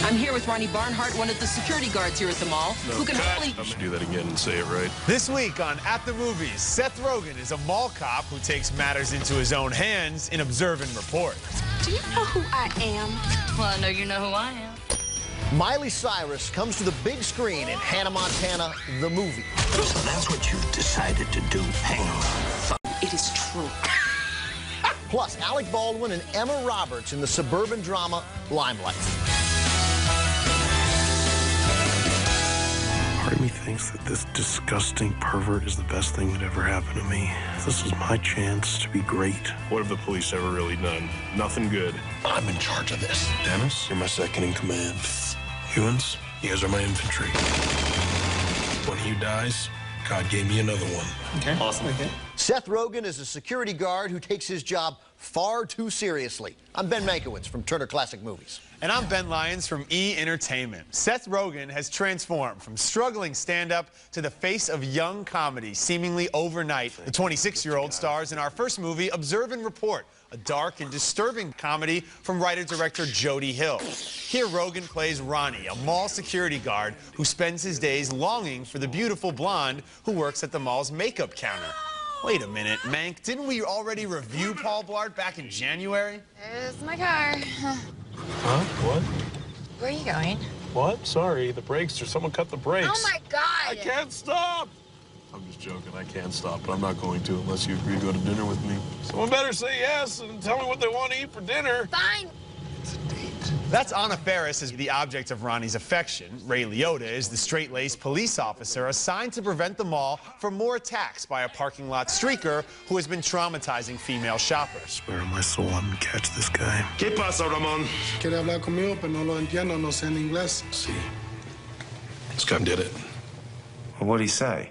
I'm here with Ronnie Barnhart, one of the security guards here at the mall, who can hopefully... I'm gonna do that again and say it right. This week on At the Movies, Seth Rogen is a mall cop who takes matters into his own hands in Observe and Report. Do you know who I am? Well, I know you know who I am. Miley Cyrus comes to the big screen in Hannah Montana, the movie. So that's what you've decided to do. Hang on. It is true. Plus, Alec Baldwin and Emma Roberts in the suburban drama Lymelife. Part of me thinks that this disgusting pervert is the best thing that ever happened to me. This is my chance to be great. What have the police ever really done? Nothing good. I'm in charge of this. Dennis, you're my second in command. Humans, you guys are my infantry. When he dies, God gave me another one. Okay. Awesome. Okay. Seth Rogen is a security guard who takes his job far too seriously. I'm Ben Mankiewicz from Turner Classic Movies. And I'm Ben Lyons from E! Entertainment. Seth Rogen has transformed from struggling stand-up to the face of young comedy, seemingly overnight. The 26-year-old stars in our first movie, Observe and Report, a dark and disturbing comedy from writer-director Jody Hill. Here, Rogen plays Ronnie, a mall security guard who spends his days longing for the beautiful blonde who works at the mall's makeup counter. Wait a minute, Mank, didn't we already review Paul Blart back in January? There's my car. Huh? What? Where are you going? What? Sorry, the brakes. Or someone cut the brakes. Oh, my God. I can't stop. I'm just joking. I can't stop, but I'm not going to unless you agree to go to dinner with me. Someone better say yes and tell me what they want to eat for dinner. Fine. It's a date. That's Anna Faris is the object of Ronnie's affection. Ray Liotta is the straight-laced police officer assigned to prevent the mall from more attacks by a parking lot streaker who has been traumatizing female shoppers. Swear on my soul, I'm gonna catch this guy. ¿Qué pasa, Ramón? Quiere hablar conmigo, pero no lo entiendo, no sé en inglés. See, this guy did it. Well, what'd he say?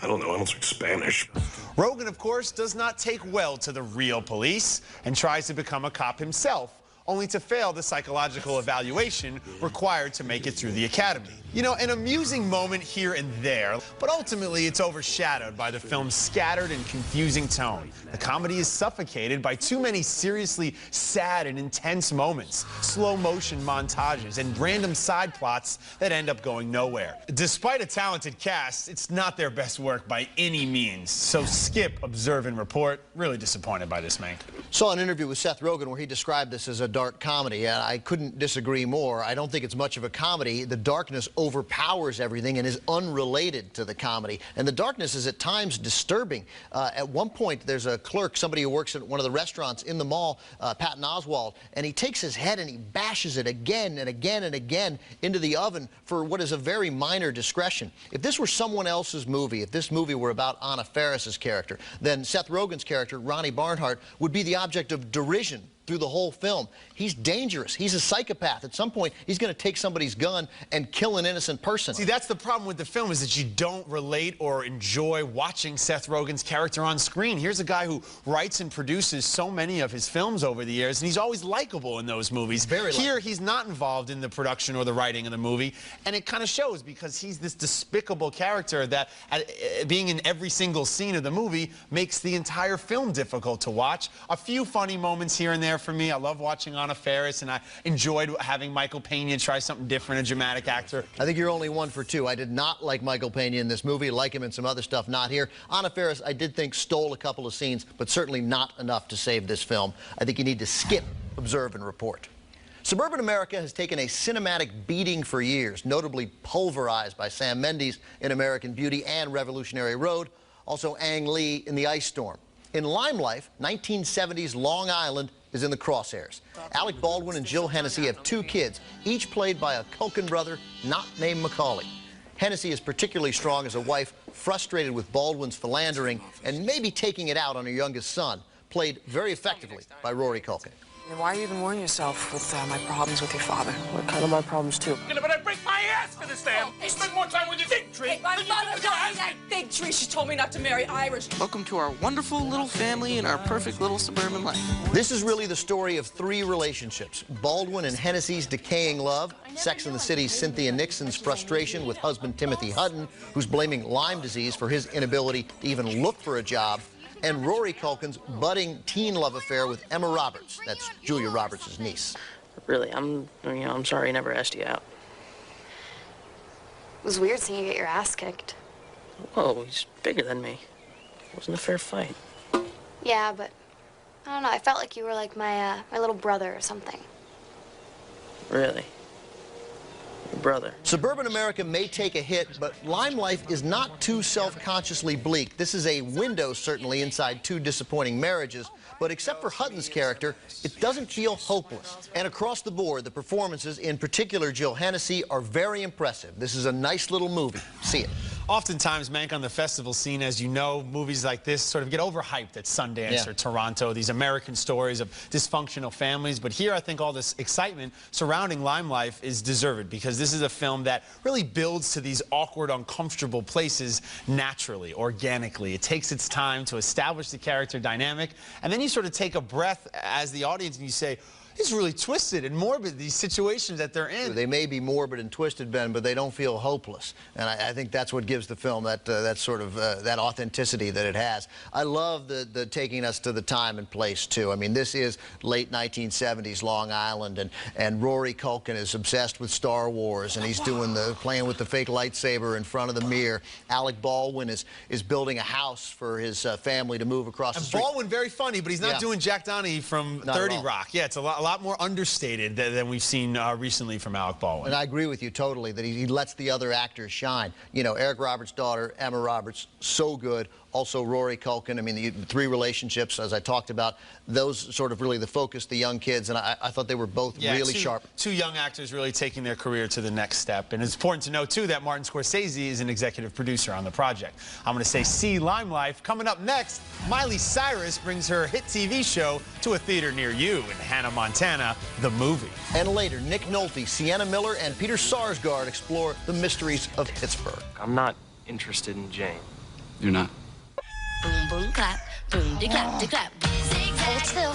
I don't know. I don't speak Spanish. Rogen, of course, does not take well to the real police and tries to become a cop himself, only to fail the psychological evaluation required to make it through the academy. You know, an amusing moment here and there, but ultimately it's overshadowed by the film's scattered and confusing tone. The comedy is suffocated by too many seriously sad and intense moments, slow motion montages, and random side plots that end up going nowhere. Despite a talented cast, it's not their best work by any means. So skip Observe and Report. Really disappointed by this, man. Saw an interview with Seth Rogen where he described this as a dark comedy, and I couldn't disagree more. I don't think it's much of a comedy. The darkness overpowers everything and is unrelated to the comedy. And the darkness is at times disturbing. At one point, there's a clerk, somebody who works at one of the restaurants in the mall, Patton Oswalt, and he takes his head and he bashes it again and again and again into the oven for what is a very minor discretion. If this were someone else's movie, if this movie were about Anna Faris's character, then Seth Rogen's character, Ronnie Barnhart, would be the object of derision through the whole film. He's dangerous. He's a psychopath. At some point, he's going to take somebody's gun and kill an innocent person. See, that's the problem with the film, is that you don't relate or enjoy watching Seth Rogen's character on screen. Here's a guy who writes and produces so many of his films over the years, and he's always likable in those movies. Here, he's not involved in the production or the writing of the movie, and it kind of shows because he's this despicable character that, being in every single scene of the movie, makes the entire film difficult to watch. A few funny moments here and there for me. I love watching Anna Faris, and I enjoyed having Michael Pena try something different, a dramatic actor. I think you're only one for two. I did not like Michael Pena in this movie. I like him in some other stuff, not here. Anna Faris, I did think, stole a couple of scenes, but certainly not enough to save this film. I think you need to skip Observe and Report. Suburban America has taken a cinematic beating for years, notably pulverized by Sam Mendes in American Beauty and Revolutionary Road, also Ang Lee in The Ice Storm. In Lymelife, 1970s Long Island is in the crosshairs. Alec Baldwin and Jill Hennessy have two kids, each played by a Culkin brother not named Macaulay. Hennessy is particularly strong as a wife, frustrated with Baldwin's philandering and maybe taking it out on her youngest son, played very effectively by Rory Culkin. Then why are you even worrying yourself with my problems with your father? What kind of my problems, too? But I break my ass for this damn. I spend more time with your fig tree. My mother died that fig tree. She told me not to marry Irish. Welcome to our wonderful little family and our perfect little suburban life. This is really the story of three relationships: Baldwin and Hennessy's decaying love, Sex and the City's Cynthia Nixon's frustration with husband Timothy Hutton, who's blaming Lyme disease for his inability to even look for a job, and Rory Culkin's budding teen love affair with Emma Roberts. That's Julia Roberts' niece. Really, I'm sorry I never asked you out. It was weird seeing you get your ass kicked. Whoa, he's bigger than me. It wasn't a fair fight. Yeah, but I don't know. I felt like you were like my little brother or something. Really? Your brother. Suburban America may take a hit, but Lymelife is not too self-consciously bleak. This is a window, certainly, inside two disappointing marriages. But except for Hutton's character, it doesn't feel hopeless. And across the board, the performances, in particular Jill Hennessy, are very impressive. This is a nice little movie. See it. Oftentimes, Mank, on the festival scene, as you know, movies like this sort of get overhyped at Sundance or Toronto, these American stories of dysfunctional families. But here, I think all this excitement surrounding Lymelife is deserved, because this is a film that really builds to these awkward, uncomfortable places naturally, organically. It takes its time to establish the character dynamic, and then you sort of take a breath as the audience and you say, it's really twisted and morbid, these situations that they're in. They may be morbid and twisted, Ben, but they don't feel hopeless. And I think that's what gives the film that sort of that authenticity that it has. I love the taking us to the time and place, too. I mean, this is late 1970s Long Island, and Rory Culkin is obsessed with Star Wars, and he's doing playing with the fake lightsaber in front of the mirror. Alec Baldwin is building a house for his family to move across the street. Baldwin, very funny, but he's not doing Jack Donaghy from 30 Rock. Yeah, it's a lot more understated than we've seen recently from Alec Baldwin. And I agree with you totally that he lets the other actors shine. You know, Eric Roberts' daughter, Emma Roberts, so good. Also Rory Culkin. I mean, the three relationships, as I talked about, those sort of really the focus, the young kids, and I thought they were both really sharp. Two young actors really taking their career to the next step. And it's important to know, too, that Martin Scorsese is an executive producer on the project. I'm going to say see Lymelife. Coming up next, Miley Cyrus brings her hit TV show to a theater near you in Hannah, Montana, the movie. And later, Nick Nolte, Sienna Miller, and Peter Sarsgaard explore the mysteries of Pittsburgh. I'm not interested in Jane. You're not? Boom, boom, clap. Boom, de clap, de clap. Hold still.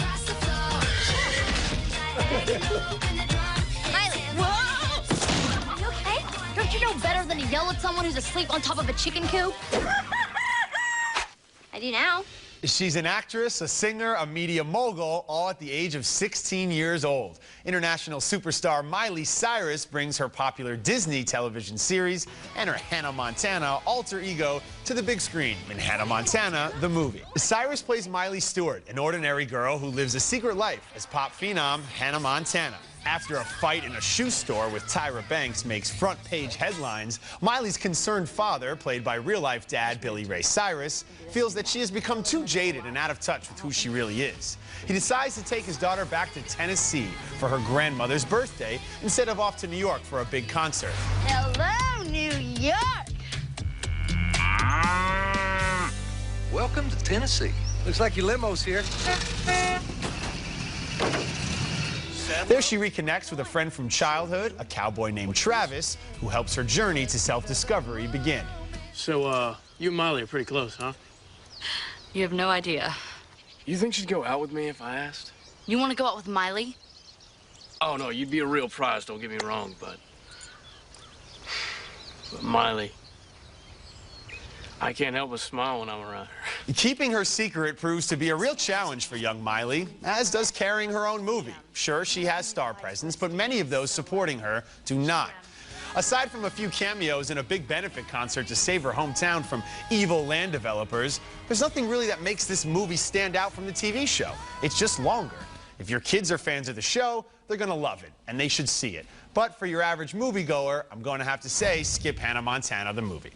Miley, whoa! You okay? Don't you know better than to yell at someone who's asleep on top of a chicken coop? I do now. She's an actress, a singer, a media mogul, all at the age of 16 years old. International superstar Miley Cyrus brings her popular Disney television series and her Hannah Montana alter ego to the big screen in Hannah Montana, the movie. Cyrus plays Miley Stewart, an ordinary girl who lives a secret life as pop phenom Hannah Montana. After a fight in a shoe store with Tyra Banks makes front-page headlines, Miley's concerned father, played by real-life dad Billy Ray Cyrus, feels that she has become too jaded and out of touch with who she really is. He decides to take his daughter back to Tennessee for her grandmother's birthday instead of off to New York for a big concert. Hello, New York! Welcome to Tennessee. Looks like your limo's here. There she reconnects with a friend from childhood, a cowboy named Travis, who helps her journey to self-discovery begin. So, you and Miley are pretty close, huh? You have no idea. You think she'd go out with me if I asked? You want to go out with Miley? Oh, no, you'd be a real prize, don't get me wrong, but Miley, I can't help but smile when I'm around her. Keeping her secret proves to be a real challenge for young Miley, as does carrying her own movie. Sure, she has star presence, but many of those supporting her do not. Aside from a few cameos and a big benefit concert to save her hometown from evil land developers, there's nothing really that makes this movie stand out from the TV show. It's just longer. If your kids are fans of the show, they're going to love it, and they should see it. But for your average moviegoer, I'm going to have to say, skip Hannah Montana, the movie.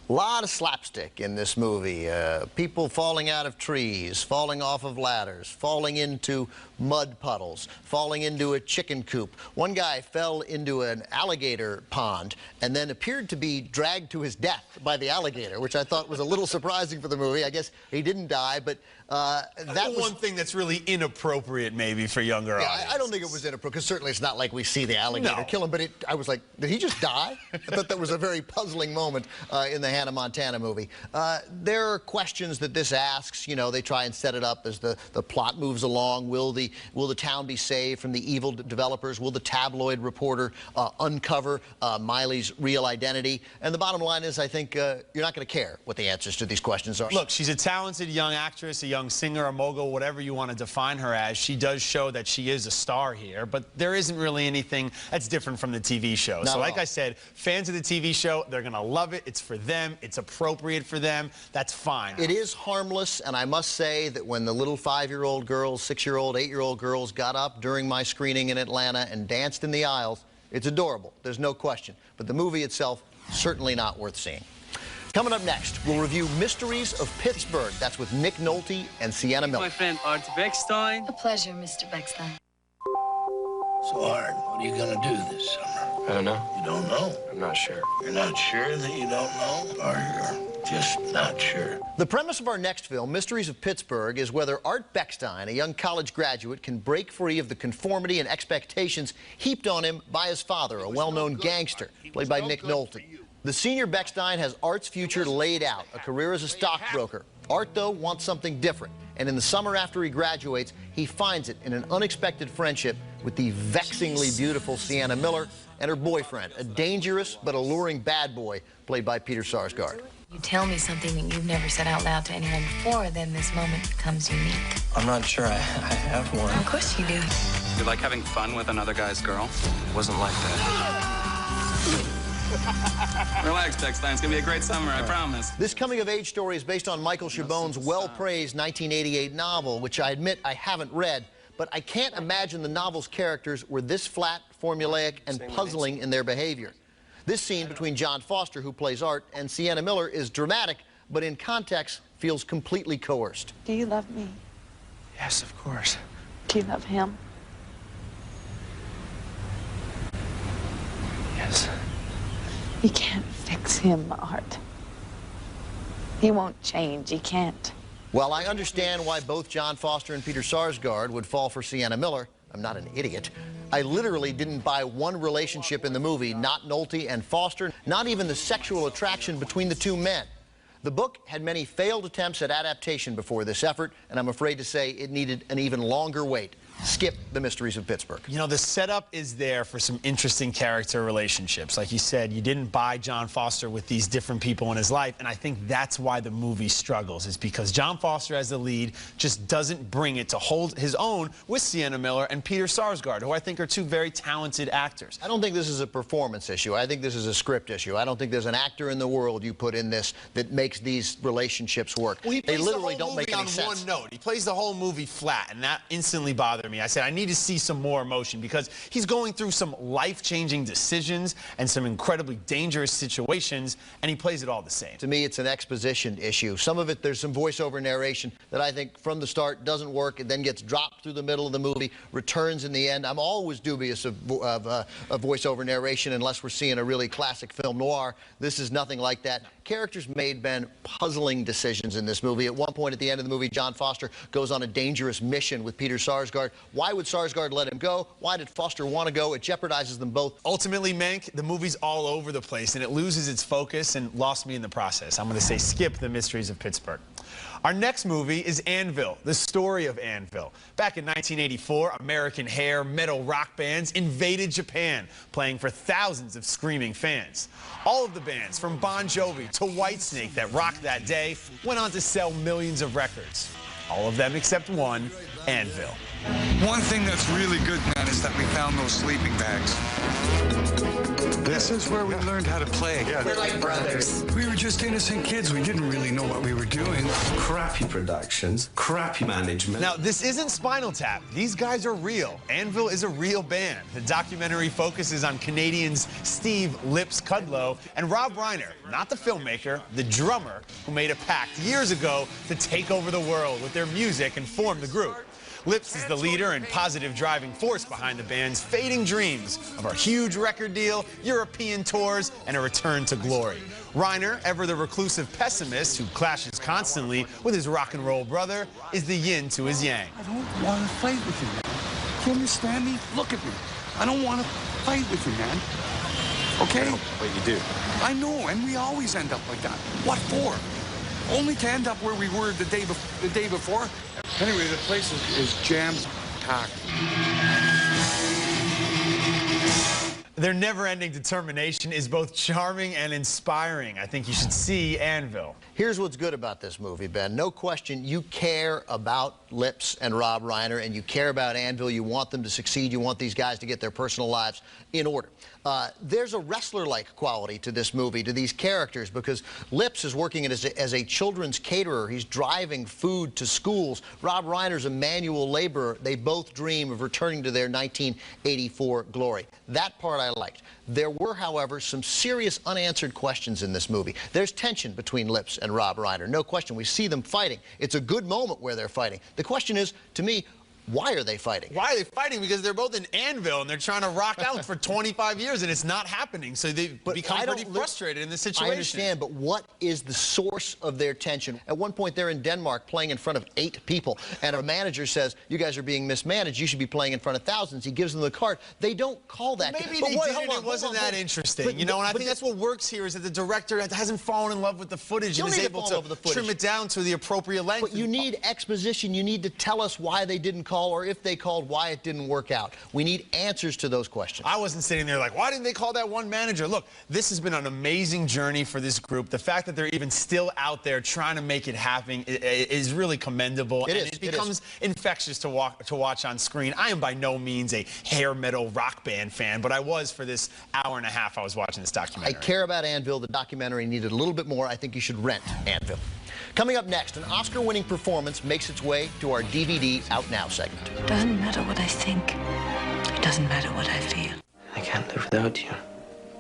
A lot of slapstick in this movie. People falling out of trees, falling off of ladders, falling into mud puddles, falling into a chicken coop. One guy fell into an alligator pond and then appeared to be dragged to his death by the alligator, which I thought was a little surprising for the movie. I guess he didn't die, but that was one thing that's really inappropriate maybe for younger audiences. I don't think it was inappropriate, because certainly it's not like we see the alligator kill him, but I was like, did he just die? I thought that was a very puzzling moment in the Hannah Montana movie. There are questions that this asks. You know, they try and set it up as the plot moves along. Will the town be saved from the evil developers? Will the tabloid reporter uncover Miley's real identity? And the bottom line is, I think you're not going to care what the answers to these questions are. Look, she's a talented young actress, a young singer, a mogul, whatever you want to define her as. She does show that she is a star here, but there isn't really anything that's different from the TV show. So like I said, fans of the TV show, they're going to love it. It's for them. It's appropriate for them. That's fine. It is harmless, and I must say that when the little 5-year-old girls, 6-year-old, 8-year-old girls got up during my screening in Atlanta and danced in the aisles, it's adorable. There's no question. But the movie itself, certainly not worth seeing. Coming up next, we'll review Mysteries of Pittsburgh. That's with Nick Nolte and Sienna Miller. My friend Art Beckstein. A pleasure, Mr. Beckstein. So, Art, what are you going to do this summer? I don't know. You don't know? I'm not sure. You're not sure that you don't know? Or you're just not sure? The premise of our next film, Mysteries of Pittsburgh, is whether Art Beckstein, a young college graduate, can break free of the conformity and expectations heaped on him by his father, a well-known gangster, played by Nick Nolte. The senior Beckstein has Art's future laid out, a career as a stockbroker. Art, though, wants something different. And in the summer after he graduates, he finds it in an unexpected friendship with the vexingly beautiful Sienna Miller and her boyfriend, a dangerous but alluring bad boy played by Peter Sarsgaard. You tell me something that you've never said out loud to anyone before, then this moment becomes unique. I'm not sure I have one. Of course you do. You like having fun with another guy's girl? It wasn't like that. Relax, Beckstein. It's going to be a great summer, I promise. This coming-of-age story is based on Michael Chabon's well-praised 1988 novel, which I admit I haven't read, but I can't imagine the novel's characters were this flat, formulaic, and puzzling in their behavior. This scene between John Foster, who plays Art, and Sienna Miller is dramatic, but in context feels completely coerced. Do you love me? Yes, of course. Do you love him? Yes. You can't fix him, Art. He won't change. He can't. Well, I understand why both John Foster and Peter Sarsgaard would fall for Sienna Miller. I'm not an idiot. I literally didn't buy one relationship in the movie, not Nolte and Foster, not even the sexual attraction between the two men. The book had many failed attempts at adaptation before this effort, and I'm afraid to say it needed an even longer wait. Skip the Mysteries of Pittsburgh. You know, the setup is there for some interesting character relationships. Like you said, you didn't buy John Foster with these different people in his life, and I think that's why the movie struggles, is because John Foster as the lead just doesn't bring it to hold his own with Sienna Miller and Peter Sarsgaard, who I think are two very talented actors. I don't think this is a performance issue. I think this is a script issue. I don't think there's an actor in the world you put in this that makes these relationships work. Well, they literally don't make any sense. On one note. He plays the whole movie flat, and that instantly bothered me. I said, I need to see some more emotion because he's going through some life-changing decisions and some incredibly dangerous situations, and he plays it all the same. To me, it's an exposition issue. Some of it, there's some voiceover narration that I think from the start doesn't work. It then gets dropped through the middle of the movie, returns in the end. I'm always dubious of voiceover narration unless we're seeing a really classic film noir. This is nothing like that. Characters made, Ben, puzzling decisions in this movie. At one point at the end of the movie, John Foster goes on a dangerous mission with Peter Sarsgaard. Why would Sarsgaard let him go? Why did Foster want to go? It jeopardizes them both. Ultimately, Mank, the movie's all over the place, and it loses its focus and lost me in the process. I'm going to say skip the Mysteries of Pittsburgh. Our next movie is Anvil, the story of Anvil. Back in 1984, American hair metal rock bands invaded Japan, playing for thousands of screaming fans. All of the bands, from Bon Jovi to Whitesnake, that rocked that day, went on to sell millions of records. All of them except one, Anvil. One thing that's really good, man, is that we found those sleeping bags. This is where we learned how to play. We're like brothers. We were just innocent kids. We didn't really know what we were doing. Crappy productions, crappy management. Now, this isn't Spinal Tap. These guys are real. Anvil is a real band. The documentary focuses on Canadians Steve Lips Kudlow and Rob Reiner, not the filmmaker, the drummer, who made a pact years ago to take over the world with their music and form the group. Lips is the leader and positive driving force behind the band's fading dreams of a huge record deal, European tours, and a return to glory. Reiner, ever the reclusive pessimist who clashes constantly with his rock and roll brother, is the yin to his yang. I don't want to fight with you, man. Do you understand me? Look at me. I don't want to fight with you, man. Okay? But you do. I know, and we always end up like that. What for? Only to end up where we were the day before? Anyway, the place is jam-packed. Their never-ending determination is both charming and inspiring. I think you should see Anvil. Here's what's good about this movie, Ben. No question, you care about Lips and Rob Reiner, and you care about Anvil. You want them to succeed. You want these guys to get their personal lives in order. There's a wrestler-like quality to this movie, to these characters, because Lips is working as a children's caterer. He's driving food to schools. Rob Reiner's a manual laborer. They both dream of returning to their 1984 glory. That part I liked. There were, however, some serious unanswered questions in this movie. There's tension between Lips and Rob Reiner. No question. We see them fighting. It's a good moment where they're fighting. The question is, to me, why are they fighting? Why are they fighting? Because they're both in Anvil, and they're trying to rock out for 25 years, and it's not happening. So they become pretty frustrated in this situation. I understand, but what is the source of their tension? At one point, they're in Denmark playing in front of 8 people, and a manager says, you guys are being mismanaged. You should be playing in front of thousands. He gives them the card. They don't call that. Maybe they did, and it wasn't that interesting. You know, and I think that's what works here is that the director hasn't fallen in love with the footage and is able to trim it down to the appropriate length. But you need exposition. You need to tell us why they didn't call, or if they called, why it didn't work out. We need answers to those questions. I wasn't sitting there like, why didn't they call that one manager? Look, this has been an amazing journey for this group. The fact that they're even still out there trying to make it happen is really commendable. It becomes infectious to watch on screen. I am by no means a hair metal rock band fan, but I was for this hour and a half I was watching this documentary. I care about Anvil. The documentary needed a little bit more. I think you should rent Anvil. Coming up next, an Oscar-winning performance makes its way to our DVD Out Now segment. It doesn't matter what I think. It doesn't matter what I feel. I can't live without you.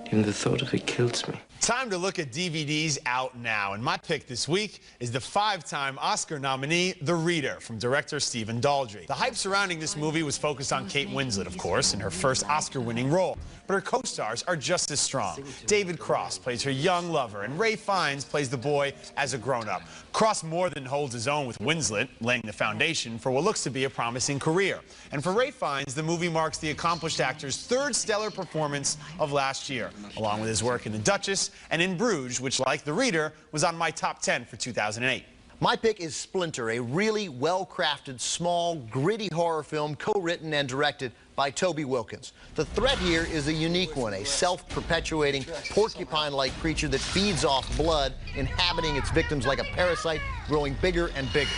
Even the thought of it kills me. Time to look at DVDs out now, and my pick this week is the 5-time Oscar nominee, The Reader, from director Stephen Daldry. The hype surrounding this movie was focused on Kate Winslet, of course, in her first Oscar-winning role, but her co-stars are just as strong. David Cross plays her young lover, and Ralph Fiennes plays the boy as a grown-up. Cross more than holds his own with Winslet, laying the foundation for what looks to be a promising career. And for Ralph Fiennes, the movie marks the accomplished actor's 3rd stellar performance of last year, along with his work in The Duchess and in Bruges, which, like The Reader, was on my top 10 for 2008. My pick is Splinter, a really well-crafted, small, gritty horror film co-written and directed by Toby Wilkins. The threat here is a unique one, a self-perpetuating, porcupine-like creature that feeds off blood, inhabiting its victims like a parasite, growing bigger and bigger.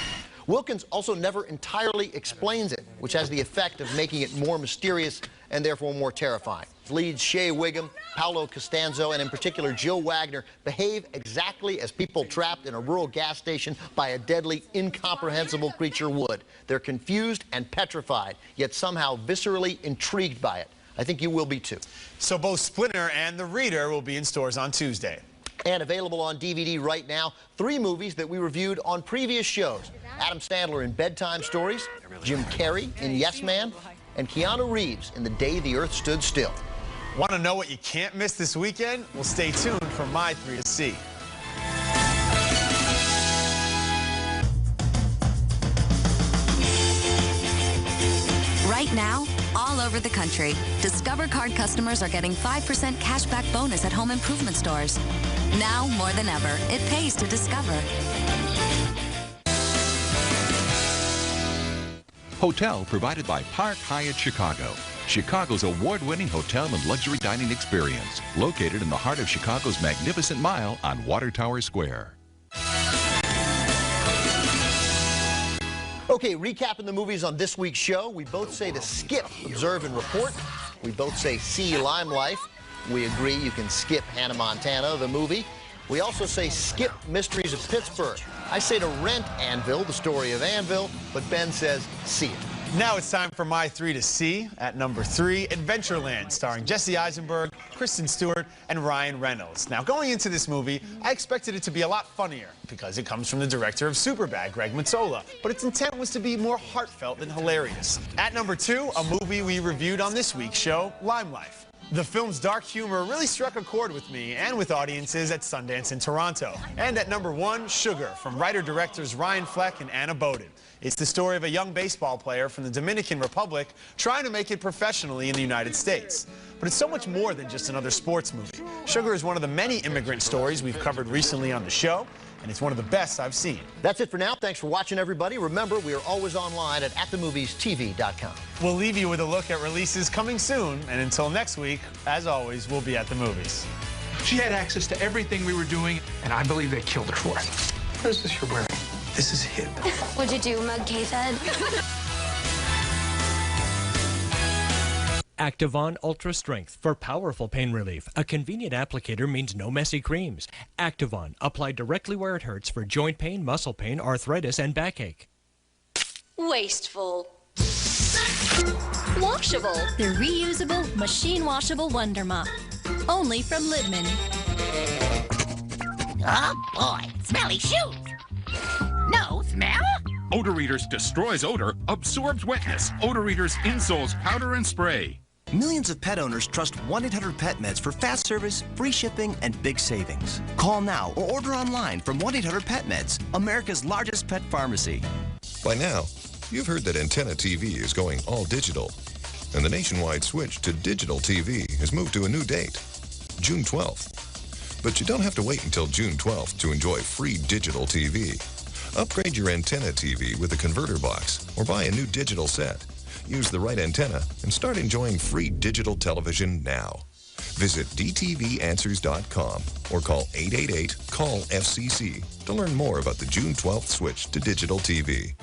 Wilkins also never entirely explains it, which has the effect of making it more mysterious and therefore more terrifying. Leads Shea Wiggum, Paolo Costanzo, and in particular Joe Wagner behave exactly as people trapped in a rural gas station by a deadly, incomprehensible creature would. They're confused and petrified, yet somehow viscerally intrigued by it. I think you will be too. So both Splinter and The Reader will be in stores on Tuesday. And available on DVD right now, 3 movies that we reviewed on previous shows. Adam Sandler in Bedtime Stories, Jim Carrey in Yes Man, and Keanu Reeves in The Day the Earth Stood Still. Want to know what you can't miss this weekend? Well, stay tuned for My 3 to See. Right now, all over the country, Discover Card customers are getting 5% cashback bonus at home improvement stores. Now, more than ever, it pays to Discover. Hotel provided by Park Hyatt Chicago. Chicago's award-winning hotel and luxury dining experience, located in the heart of Chicago's Magnificent Mile on Water Tower Square. Okay, recapping the movies on this week's show. We both say to skip Observe and Report. We both say see Lymelife. We agree you can skip Hannah Montana, the movie. We also say skip Mysteries of Pittsburgh. I say to rent Anvil, the story of Anvil, but Ben says see it. Now it's time for My 3 to See. At number 3, Adventureland, starring Jesse Eisenberg, Kristen Stewart, and Ryan Reynolds. Now, going into this movie, I expected it to be a lot funnier because it comes from the director of Superbad, Greg Mazzola, but its intent was to be more heartfelt than hilarious. At number 2, a movie we reviewed on this week's show, Lymelife. The film's dark humor really struck a chord with me and with audiences at Sundance in Toronto. And at number 1, Sugar, from writer-directors Ryan Fleck and Anna Bowden. It's the story of a young baseball player from the Dominican Republic trying to make it professionally in the United States. But it's so much more than just another sports movie. Sugar is one of the many immigrant stories we've covered recently on the show, and it's one of the best I've seen. That's it for now. Thanks for watching, everybody. Remember, we are always online at themoviestv.com. We'll leave you with a look at releases coming soon, and until next week, as always, we'll be at the movies. She had access to everything we were doing, and I believe they killed her for it. What is this you're wearing? This is hip. What'd you do, mug case head? Activon Ultra Strength for powerful pain relief. A convenient applicator means no messy creams. Activon, applied directly where it hurts for joint pain, muscle pain, arthritis, and backache. Wasteful. Washable. The reusable, machine washable Wonder Mop. Only from Lidman. Oh boy, smelly shoes. No smell? Odor Eaters destroys odor, absorbs wetness. Odor Eaters insoles powder and spray. Millions of pet owners trust 1-800-PET-MEDS for fast service, free shipping, and big savings. Call now or order online from 1-800-PET-MEDS, America's largest pet pharmacy. By now, you've heard that antenna TV is going all digital, and the nationwide switch to digital TV has moved to a new date, June 12th. But you don't have to wait until June 12th to enjoy free digital TV. Upgrade your antenna TV with a converter box or buy a new digital set. Use the right antenna and start enjoying free digital television now. Visit dtvanswers.com or call 888-CALL-FCC to learn more about the June 12th switch to digital TV.